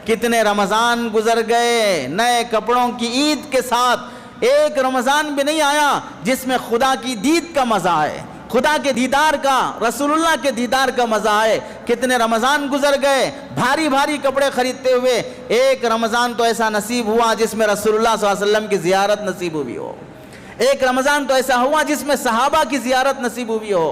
کتنے رمضان گزر گئے نئے کپڑوں کی عید کے ساتھ، ایک رمضان بھی نہیں آیا جس میں خدا کی دید کا مزہ آئے، خدا کے دیدار کا، رسول اللہ کے دیدار کا مزہ آئے۔ کتنے رمضان گزر گئے بھاری بھاری کپڑے خریدتے ہوئے، ایک رمضان تو ایسا نصیب ہوا جس میں رسول اللہ صلی اللہ علیہ وسلم کی زیارت نصیب ہوئی ہو، ایک رمضان تو ایسا ہوا جس میں صحابہ کی زیارت نصیب ہوئی ہو۔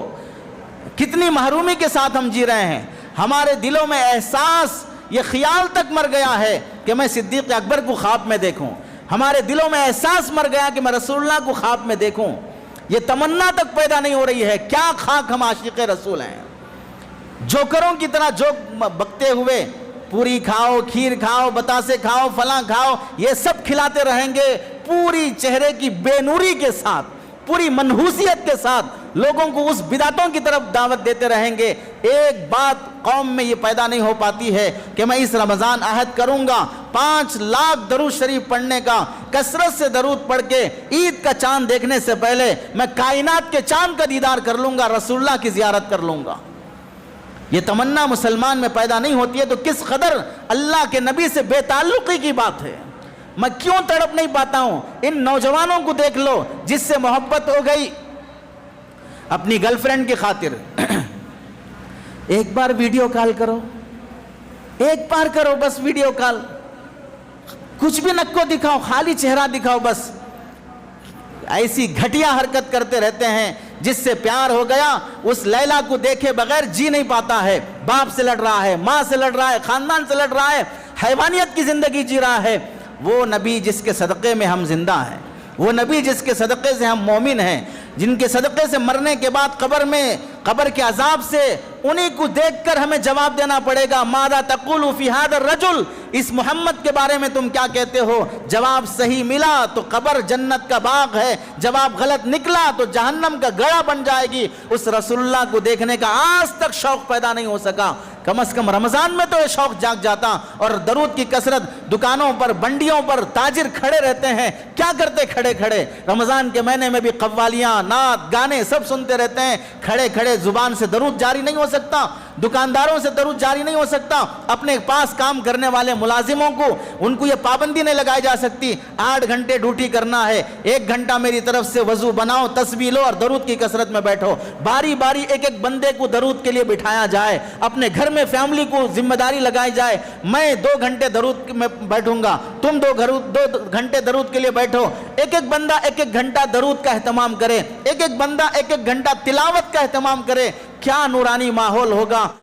کتنی محرومی کے ساتھ ہم جی رہے ہیں، ہمارے دلوں میں احساس، یہ خیال تک مر گیا ہے کہ میں صدیق اکبر کو خواب میں دیکھوں، ہمارے دلوں میں احساس مر گیا کہ میں رسول اللہ کو خواب میں دیکھوں، یہ تمنا تک پیدا نہیں ہو رہی ہے۔ کیا خاک ہم عاشق رسول ہیں، جوکروں کی طرح جوک بکتے ہوئے پوری کھاؤ، کھیر کھاؤ، بتاسے کھاؤ، فلاں کھاؤ، یہ سب کھلاتے رہیں گے، پوری چہرے کی بے نوری کے ساتھ، پوری منحوسیت کے ساتھ لوگوں کو اس بدعتوں کی طرف دعوت دیتے رہیں گے۔ ایک بات قوم میں یہ پیدا نہیں ہو پاتی ہے کہ میں اس رمضان عہد کروں گا 5 لاکھ درود شریف پڑھنے کا، کثرت سے درود پڑھ کے عید کا چاند دیکھنے سے پہلے میں کائنات کے چاند کا دیدار کر لوں گا، رسول اللہ کی زیارت کر لوں گا۔ یہ تمنا مسلمان میں پیدا نہیں ہوتی ہے تو کس قدر اللہ کے نبی سے بے تعلقی کی بات ہے۔ میں کیوں تڑپ نہیں پاتا ہوں؟ ان نوجوانوں کو دیکھ لو جس سے محبت ہو گئی اپنی گرل فرینڈ کی خاطر، ایک بار ویڈیو کال کرو، ایک بار کرو بس ویڈیو کال، کچھ بھی نکو دکھاؤ، خالی چہرہ دکھاؤ، بس ایسی گھٹیا حرکت کرتے رہتے ہیں۔ جس سے پیار ہو گیا اس لیلا کو دیکھے بغیر جی نہیں پاتا ہے، باپ سے لڑ رہا ہے، ماں سے لڑ رہا ہے، خاندان سے لڑ رہا ہے، حیوانیت کی زندگی جی رہا ہے۔ وہ نبی جس کے صدقے میں ہم زندہ ہیں، وہ نبی جس کے صدقے سے ہم مومن ہیں، جن کے صدقے سے مرنے کے بعد قبر کے عذاب سے انہی کو دیکھ کر ہمیں جواب دینا پڑے گا، ماذا تقول فی ھذا الرجل، اس محمد کے بارے میں تم کیا کہتے ہو؟ جواب صحیح ملا تو قبر جنت کا باغ ہے، جواب غلط نکلا تو جہنم کا گڑھا بن جائے گی۔ اس رسول اللہ کو دیکھنے کا آج تک شوق پیدا نہیں ہو سکا، کم از کم رمضان میں تو یہ شوق جاگ جاتا۔ اور درود کی کثرت، دکانوں پر، بنڈیوں پر تاجر کھڑے رہتے ہیں، کیا کرتے کھڑے کھڑے؟ رمضان کے مہینے میں بھی قوالیاں، نعت، گانے سب سنتے رہتے ہیں، کھڑے کھڑے زبان سے درود جاری نہیں ہو سکتا، دکانداروں سے درود جاری نہیں ہو سکتا، اپنے پاس کام کرنے والے ملازموں کو ان کو یہ پابندی نہیں لگائی جا سکتی 8 گھنٹے ڈیوٹی کرنا ہے، 1 گھنٹہ میری طرف سے وضو بناؤ، تسبیح لو اور درود کی کثرت میں بیٹھو۔ باری باری ایک درود کو درود کے لیے بٹھایا جائے، اپنے گھر میں فیملی کو ذمہ داری لگائی جائے، میں 2 گھنٹے درود میں بیٹھوں گا، تم 2 گھنٹے درود کے لیے بیٹھو، ایک بندہ 1 گھنٹہ درود کا اہتمام کرے، ایک بندہ 1 گھنٹہ تلاوت کا اہتمام کرے، کیا نورانی ماحول ہوگا۔